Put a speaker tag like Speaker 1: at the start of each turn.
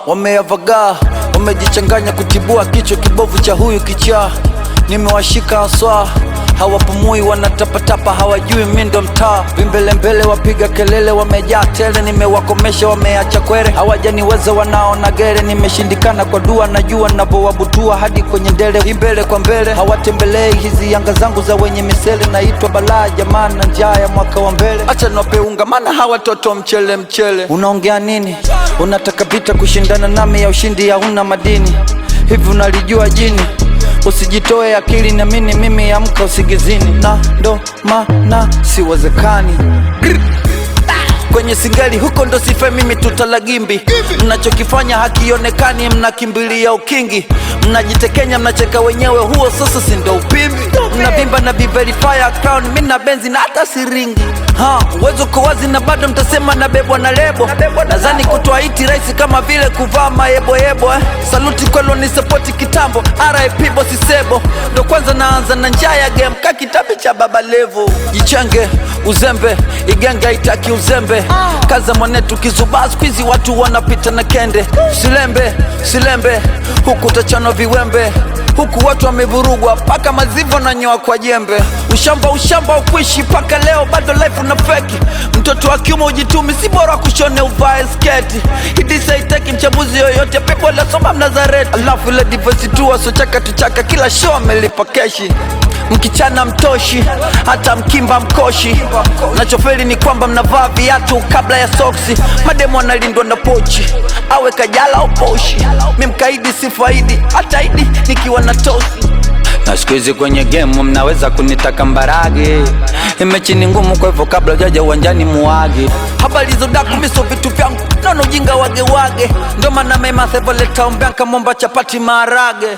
Speaker 1: Wameavagaa, wamejichanganya kutibua kichwa kibovu cha huyu kichaa. Nimewashika haswa, hawapumui wanatapatapa, hawajui mimi ndo mtaa. Vimbelembele wapiga kelele, wamejaa tele, nimewakomesha wameacha kwere. Hawajaniweza wanaona gere, nimeshindikana kwa dua, najua navyowabutua hadi kwenye ndele. Imbele kwa mbele, hawatembelei hizi yanga zangu za wenye misele. Naitwa balaa jamaa na njaa ya mwaka wa mbele. Acha nope unga mana hawa toto mchele mchele. Unaongea nini? Unataka vita kushindana nami, ya ushindi hauna madini. Hivi unalijua jini? Usijitoe akili na mimi amka usigizini. Na ndo maana siwezekani kwenye singali huko ndo sife mimi tutalagimbi. Mnachokifanya hakionekani, mnakimbilia ukingi. Mnajitekenya mnacheka wenyewe, huo sasa si ndo upimbi. Mnavimba na be-verify crown, mimi na benzi na hata siringi. Uwezo kwa wazi na bado mtasema nabebwa na lebo. Nadhani kutoa iti raisi kama vile kuvaa mayebo. Saluti kwelo ni support kitambo, RIP bosi sebo. Ndo kwanza naanza na njaa ya game, kakitabi cha baba levo. Jichange, uzembe, iganga itaki uzembe. Kaza mwanetu kizubaa, squeezy watu wanapita na kende. Silembe, huku tachano viwembe. Huku watu wamevurugwa, paka mazivo na nyoa kwa jembe. Ushamba ukuishi, paka leo bado life una feki. Mtoto wa kiume ujitumi, si bora kushone uvae sketi. Hidisa itaki mchambuzi yoyote, pepo la soma mnazareti. Alafu ile divorce tu wasochaka tuchaka, kila show amelipa keshi. Mkichana mtoshi, hata mkimba mkoshi. Nachofeli ni kwamba mnavaa viatu kabla ya soksi. Mademo analindwa na pochi, awe kajala au poshi. Mimkaidi sifaidi, hata idi nikiwa na tosi. Na squeeze kwenye game mnaweza kunitaka mbarage. Mechi ni ngumu kwa hivyo kabla hujaja uwanjani muage. Habari zodaku miso vitu vyangu, nono ujinga wage. Ndo maana mema sevoleta umbianka momba chapati maharage.